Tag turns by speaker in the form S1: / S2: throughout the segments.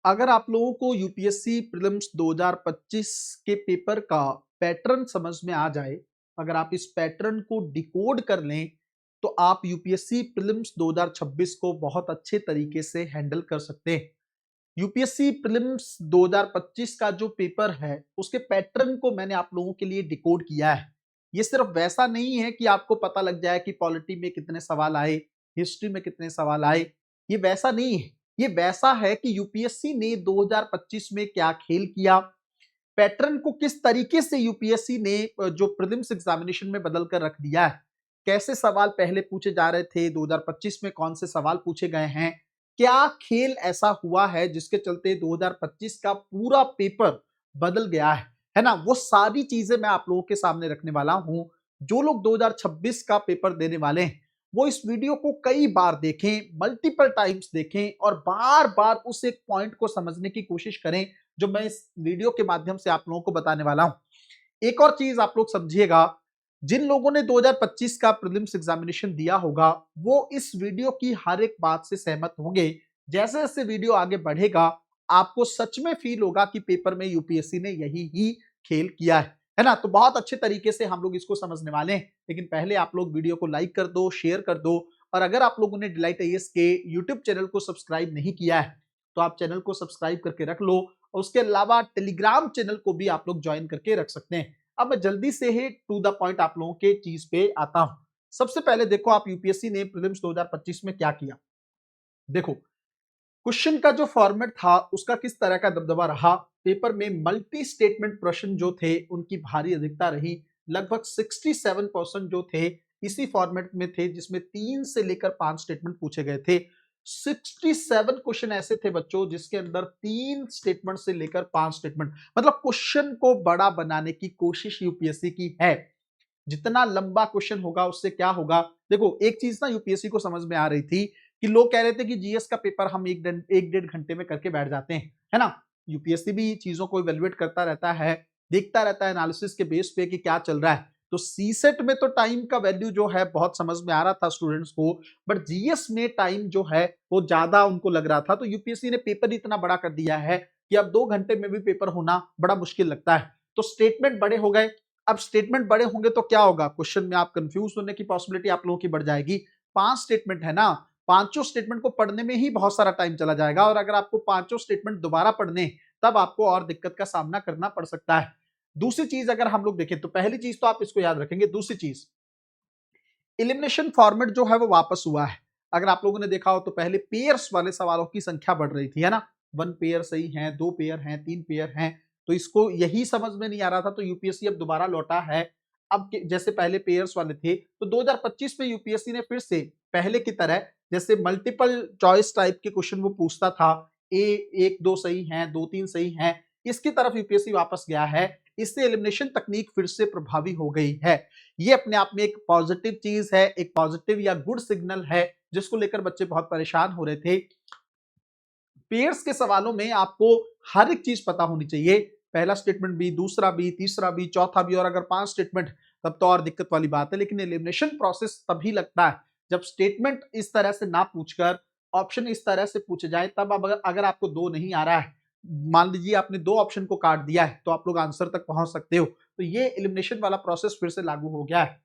S1: अगर आप लोगों को यूपीएससी प्रीलिम्स 2025 के पेपर का पैटर्न समझ में आ जाए, अगर आप इस पैटर्न को डिकोड कर लें, तो आप यूपीएससी प्रीलिम्स 2026 को बहुत अच्छे तरीके से हैंडल कर सकते हैं। यूपीएससी प्रीलिम्स 2025 का जो पेपर है, उसके पैटर्न को मैंने आप लोगों के लिए डिकोड किया है। ये सिर्फ वैसा नहीं है कि आपको पता लग जाए कि पॉलिटी में कितने सवाल आए, हिस्ट्री में कितने सवाल आए। ये वैसा नहीं है। ये वैसा है कि यूपीएससी ने 2025 में क्या खेल किया, पैटर्न को किस तरीके से यूपीएससी ने जो प्रीलिम्स एग्जामिनेशन में बदल कर रख दिया है, कैसे सवाल पहले पूछे जा रहे थे, 2025 में कौन से सवाल पूछे गए हैं, क्या खेल ऐसा हुआ है जिसके चलते 2025 का पूरा पेपर बदल गया है ना। वो सारी चीजें मैं आप लोगों के सामने रखने वाला हूं। जो लोग 2026 का पेपर देने वाले हैं, वो इस वीडियो को कई बार देखें, मल्टीपल टाइम्स देखें और बार बार उस एक पॉइंट को समझने की कोशिश करें जो मैं इस वीडियो के माध्यम से आप लोगों को बताने वाला हूं। एक और चीज आप लोग समझिएगा, जिन लोगों ने 2025 का प्रीलिम्स एग्जामिनेशन दिया होगा, वो इस वीडियो की हर एक बात से सहमत होंगे। जैसे जैसे वीडियो आगे बढ़ेगा, आपको सच में फील होगा कि पेपर में यूपीएससी ने यही ही खेल किया है ना। तो बहुत अच्छे तरीके से हम लोग इसको समझने वाले हैं, लेकिन पहले आप लोग वीडियो को लाइक कर दो, शेयर कर दो, और अगर आप लोगों ने डिलाइट आईएएस के यूट्यूब चैनल को सब्सक्राइब नहीं किया है, तो आप चैनल को सब्सक्राइब करके रख लो, और उसके अलावा टेलीग्राम चैनल को भी आप लोग ज्वाइन करके रख सकते हैं। अब मैं जल्दी से ही टू द पॉइंट आप लोगों के चीज पे आता हूं। सबसे पहले देखो, आप यूपीएससी ने प्रीलिम्स 2025 में क्या किया। देखो, क्वेश्चन का जो फॉर्मेट था उसका किस तरह का दबदबा रहा। पेपर में मल्टी स्टेटमेंट प्रश्न जो थे उनकी भारी अधिकता रही। लगभग 67% जो थे इसी फॉर्मेट में थे, जिसमें 3 से लेकर 5 स्टेटमेंट पूछे गए थे। 67 क्वेश्चन ऐसे थे बच्चों जिसके अंदर 3 स्टेटमेंट से लेकर 5 स्टेटमेंट, मतलब क्वेश्चन को बड़ा बनाने की कोशिश यूपीएससी की है। जितना लंबा क्वेश्चन होगा उससे क्या होगा। देखो, एक चीज ना यूपीएससी को समझ में आ रही थी कि लोग कह रहे थे कि जीएस का पेपर हम एक डेढ़ घंटे में करके बैठ जाते हैं, है ना। यूपीएससी भी चीजों को इवेल्युएट करता रहता है, देखता रहता है एनालिसिस के बेस पे कि क्या चल रहा है। तो सीसेट में तो टाइम का वैल्यू जो है बहुत समझ में आ रहा था स्टूडेंट्स को, बट जीएस में टाइम जो है वो ज्यादा उनको लग रहा था। तो यूपीएससी ने पेपर इतना बड़ा कर दिया है कि अब 2 घंटे में भी पेपर होना बड़ा मुश्किल लगता है। तो स्टेटमेंट बड़े हो गए। अब स्टेटमेंट बड़े होंगे तो क्या होगा, क्वेश्चन में आप कंफ्यूज होने की पॉसिबिलिटी आप लोगों की बढ़ जाएगी। 5 स्टेटमेंट है ना, पांचों स्टेटमेंट को पढ़ने में ही बहुत सारा टाइम चला जाएगा, और अगर आपको पांचों स्टेटमेंट दोबारा पढ़ने, तब आपको और दिक्कत का सामना करना पड़ सकता है। दूसरी चीज अगर हम लोग देखें, तो पहली चीज तो आप इसको याद रखेंगे। दूसरी चीज, एलिमिनेशन फॉर्मेट जो है वो वापस हुआ है। अगर आप लोगों ने देखा हो तो पहले पेयर्स वाले सवालों की संख्या बढ़ रही थी, है ना। 1 पेयर सही है, 2 पेयर हैं, 3 पेयर हैं। तो इसको यही समझ में नहीं आ रहा था, तो यूपीएससी अब दोबारा लौटा है। अब जैसे पहले पेयर्स वाले थे, तो 2025 में यूपीएससी ने फिर से पहले की तरह जैसे मल्टीपल चॉइस टाइप के क्वेश्चन वो पूछता था, ए 1 2 सही हैं, 2 3 सही हैं, इसकी तरफ यूपीएससी वापस गया है। इससे एलिमिनेशन तकनीक फिर से प्रभावी हो गई है। ये अपने आप में एक पॉजिटिव चीज है, एक पॉजिटिव या गुड सिग्नल है, जिसको लेकर बच्चे बहुत परेशान हो रहे थे। पेयर्स के सवालों में आपको हर एक चीज पता होनी चाहिए, पहला स्टेटमेंट भी, दूसरा भी, तीसरा भी, चौथा भी, और अगर 5 स्टेटमेंट तब तो और दिक्कत वाली बात है। लेकिन एलिमिनेशन प्रोसेस तभी लगता है जब स्टेटमेंट इस तरह से ना पूछकर ऑप्शन इस तरह से पूछे जाए। तब अब अगर आपको 2 नहीं आ रहा है, मान लीजिए आपने 2 ऑप्शन को काट दिया है, तो आप लोग आंसर तक पहुंच सकते हो। तो ये एलिमिनेशन वाला प्रोसेस फिर से लागू हो गया है।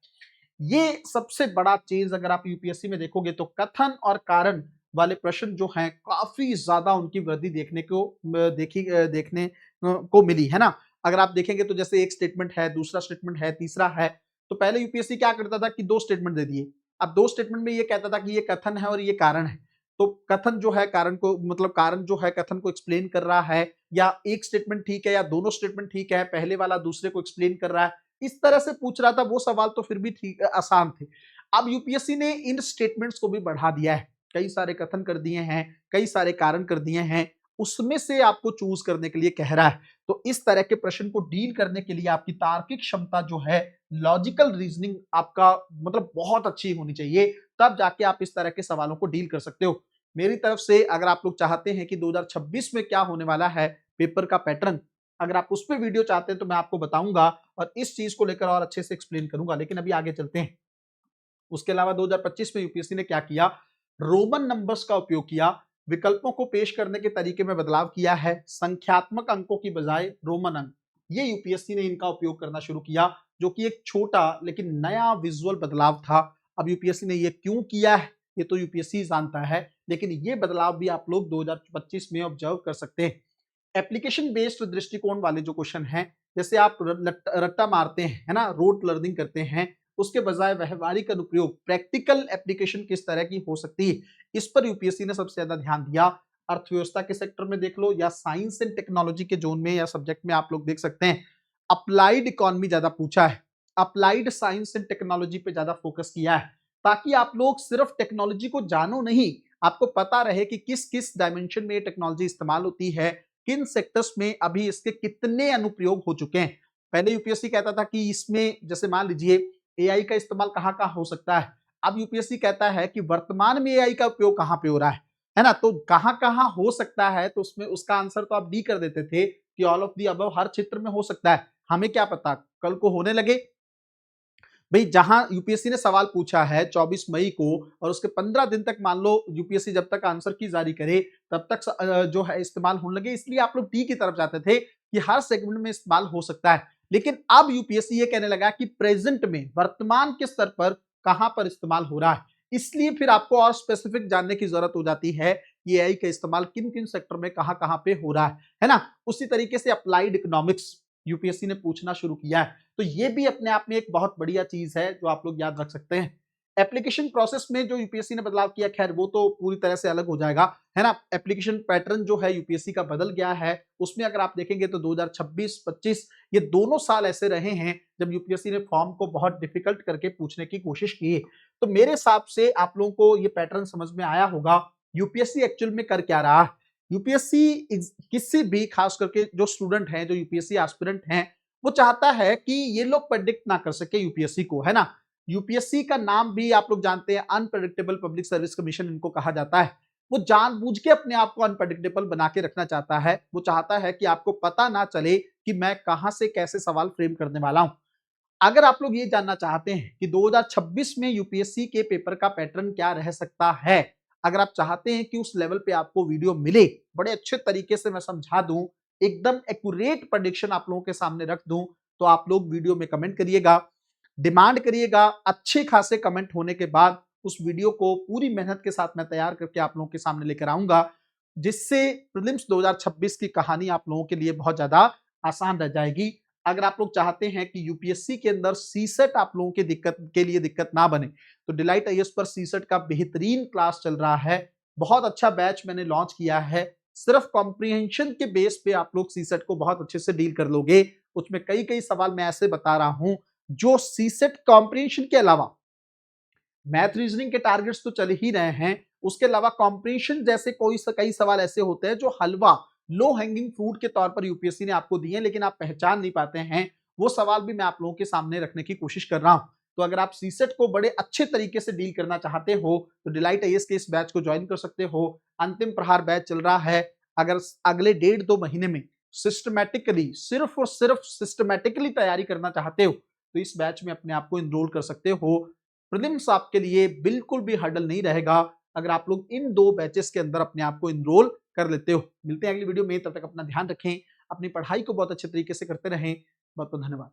S1: ये सबसे बड़ा चीज अगर आप यूपीएससी में देखोगे, तो कथन और कारण वाले प्रश्न जो हैं काफी ज्यादा उनकी वृद्धि देखने को मिली, है ना। अगर आप देखेंगे तो जैसे एक स्टेटमेंट है, दूसरा स्टेटमेंट है, तीसरा है। तो पहले यूपीएससी क्या करता था कि 2 स्टेटमेंट दे दिए। अब 2 स्टेटमेंट में ये कहता था कि ये कथन है और ये कारण है। तो कथन जो है कारण को, मतलब कारण जो है कथन को एक्सप्लेन कर रहा है, या एक स्टेटमेंट ठीक है या दोनों स्टेटमेंट ठीक है, पहले वाला दूसरे को एक्सप्लेन कर रहा है, इस तरह से पूछ रहा था। वो सवाल तो फिर भी ठीक आसान थे। अब यूपीएससी ने इन स्टेटमेंट्स को भी बढ़ा दिया है, कई सारे कथन कर दिए हैं, कई सारे कारण कर दिए हैं, उसमें से आपको चूज करने के लिए कह रहा है। तो इस तरह के प्रश्न को डील करने के लिए आपकी तार्किक क्षमता जो है, लॉजिकल रीजनिंग आपका मतलब बहुत अच्छी होनी चाहिए, तब जाके आप इस तरह के सवालों को डील कर सकते हो। मेरी तरफ से अगर आप लोग चाहते हैं कि 2026 में क्या होने वाला है पेपर का पैटर्न, अगर आप उस पर वीडियो चाहते हैं तो मैं आपको बताऊंगा और इस चीज को लेकर और अच्छे से एक्सप्लेन करूंगा। लेकिन अभी आगे चलते हैं। उसके अलावा 2025 में यूपीएससी ने क्या किया, रोमन नंबर्स का उपयोग किया। विकल्पों को पेश करने के तरीके में बदलाव किया है, संख्यात्मक अंकों की बजाय रोमन अंक, ये यूपीएससी ने इनका उपयोग करना शुरू किया, जो कि एक छोटा लेकिन नया विजुअल बदलाव था। अब यूपीएससी ने ये क्यों किया है ये तो यूपीएससी जानता है, लेकिन ये बदलाव भी आप लोग 2025 में ऑब्जर्व कर सकते हैं। एप्लीकेशन बेस्ड दृष्टिकोण वाले जो क्वेश्चन हैं, जैसे आप रट्टा मारते हैं, है ना, रोट लर्निंग करते हैं, उसके बजाय व्यवहारिक अनुप्रयोग, प्रैक्टिकल एप्लीकेशन किस तरह की हो सकती है, इस पर यूपीएससी ने सबसे ज्यादा ध्यान दिया। अर्थव्यवस्था के सेक्टर में देख लो या साइंस एंड टेक्नोलॉजी के जोन में या सब्जेक्ट में आप लोग देख सकते हैं। अप्लाइड इकोनॉमी ज्यादा पूछा है, अप्लाइड साइंस एंड टेक्नोलॉजी पे ज्यादा फोकस किया है, ताकि आप लोग सिर्फ टेक्नोलॉजी को जानो नहीं, आपको पता रहे कि किस किस डायमेंशन में टेक्नोलॉजी इस्तेमाल होती है, किन सेक्टर्स में अभी इसके कितने अनुप्रयोग हो चुके हैं। पहले यूपीएससी कहता था कि इसमें जैसे मान लीजिए एआई का इस्तेमाल कहाँ कहाँ हो सकता है, अब यूपीएससी कहता है कि वर्तमान में एआई का उपयोग कहाँ पे हो रहा है ना, तो कहाँ कहाँ हो सकता है, तो उसमें उसका आंसर तो आप डी कर देते थे कि ऑल ऑफ दी अबव, हर क्षेत्र में हो सकता है। हमें क्या पता कल को होने लगे। भाई जहां यूपीएससी ने सवाल पूछा है 24 मई को और उसके 15 दिन तक मान लो यूपीएससी जब तक आंसर की जारी करे तब तक जो है इस्तेमाल होने लगे, इसलिए आप लोग डी की तरफ जाते थे कि हर सेगमेंट में इस्तेमाल हो सकता है। लेकिन अब यूपीएससी ये कहने लगा कि प्रेजेंट में, वर्तमान के स्तर पर कहां पर इस्तेमाल हो रहा है, इसलिए फिर आपको और स्पेसिफिक जानने की जरूरत हो जाती है कि एआई का इस्तेमाल किन किन सेक्टर में कहां कहां पे हो रहा है ना। उसी तरीके से अप्लाइड इकोनॉमिक्स यूपीएससी ने पूछना शुरू किया है, तो ये भी अपने आप में एक बहुत बढ़िया चीज है जो आप लोग याद रख सकते हैं। एप्लीकेशन प्रोसेस में जो यूपीएससी ने बदलाव किया, खैर वो तो पूरी तरह से अलग हो जाएगा, है ना। एप्लीकेशन पैटर्न जो है यूपीएससी का बदल गया है, उसमें अगर आप देखेंगे तो 2026-25 ये दोनों साल ऐसे रहे हैं जब यूपीएससी ने फॉर्म को बहुत डिफिकल्ट करके पूछने की कोशिश की। तो मेरे हिसाब से आप लोगों को ये पैटर्न समझ में आया होगा यूपीएससी एक्चुअल में कर क्या रहा है। यूपीएससी किसी भी, खास करके जो स्टूडेंट हैं, जो यूपीएससी एस्पिरेंट हैं, वो चाहता है कि ये लोग प्रेडिक्ट ना कर सके यूपीएससी को, है ना। यूपीएससी का नाम भी आप लोग जानते हैं, अनप्रेडिक्टेबल पब्लिक सर्विस कमीशन इनको कहा जाता है। वो जानबूझ के अपने आप को अनप्रेडिक्टेबल बना के रखना चाहता है। वो चाहता है कि आपको पता ना चले कि मैं कहां से कैसे सवाल फ्रेम करने वाला हूं। अगर आप लोग ये जानना चाहते हैं कि 2026 में यूपीएससी के पेपर का पैटर्न क्या रह सकता है, अगर आप चाहते हैं कि उस लेवल पे आपको वीडियो मिले, बड़े अच्छे तरीके से मैं समझा दूं, एकदम एक्यूरेट प्रेडिक्शन आप लोगों के सामने रख दूं, तो आप लोग वीडियो में कमेंट करिएगा, डिमांड करिएगा। अच्छे खासे कमेंट होने के बाद उस वीडियो को पूरी मेहनत के साथ मैं तैयार करके आप लोगों के सामने लेकर आऊंगा, जिससे प्रीलिम्स 2026 की कहानी आप लोगों के लिए बहुत ज्यादा आसान रह जाएगी। अगर आप लोग चाहते हैं कि यूपीएससी के अंदर सीसेट आप लोगों के दिक्कत ना बने, तो डिलाइट आईएएस पर सीसेट का बेहतरीन क्लास चल रहा है। बहुत अच्छा बैच मैंने लॉन्च किया है। सिर्फ कॉम्प्रिहेंशन के बेस पे आप लोग सीसेट को बहुत अच्छे से डील कर लोगे। उसमें कई कई सवाल मैं ऐसे बता रहा हूं जो सीसेट कॉम्प्रिहेंशन के अलावा, मैथ रीजनिंग के टारगेट्स तो चल ही रहे हैं, उसके अलावा कॉम्प्रिहेंशन जैसे कई सवाल ऐसे होते हैं जो हलवा, लो हैंगिंग फ्रूट के तौर पर यूपीएससी ने आपको दिए, लेकिन आप पहचान नहीं पाते हैं। वो सवाल भी मैं आप लोगों के सामने रखने की कोशिश कर रहा हूं। तो अगर आप सीसेट को बड़े अच्छे तरीके से डील करना चाहते हो तो डिलाइट आईएएस के इस बैच को ज्वाइन कर सकते हो। अंतिम प्रहार बैच चल रहा है। अगर अगले 1.5-2 महीने में सिस्टमैटिकली, सिर्फ और सिर्फ सिस्टमैटिकली तैयारी करना चाहते हो तो इस बैच में अपने आप को इनरोल कर सकते हो। प्रीलिम्स आपके लिए बिल्कुल भी हर्डल नहीं रहेगा अगर आप लोग इन 2 बैचेस के अंदर अपने आप को इनरोल कर लेते हो। मिलते हैं अगली वीडियो में, तब तक अपना ध्यान रखें, अपनी पढ़ाई को बहुत अच्छे तरीके से करते रहें। बहुत बहुत धन्यवाद।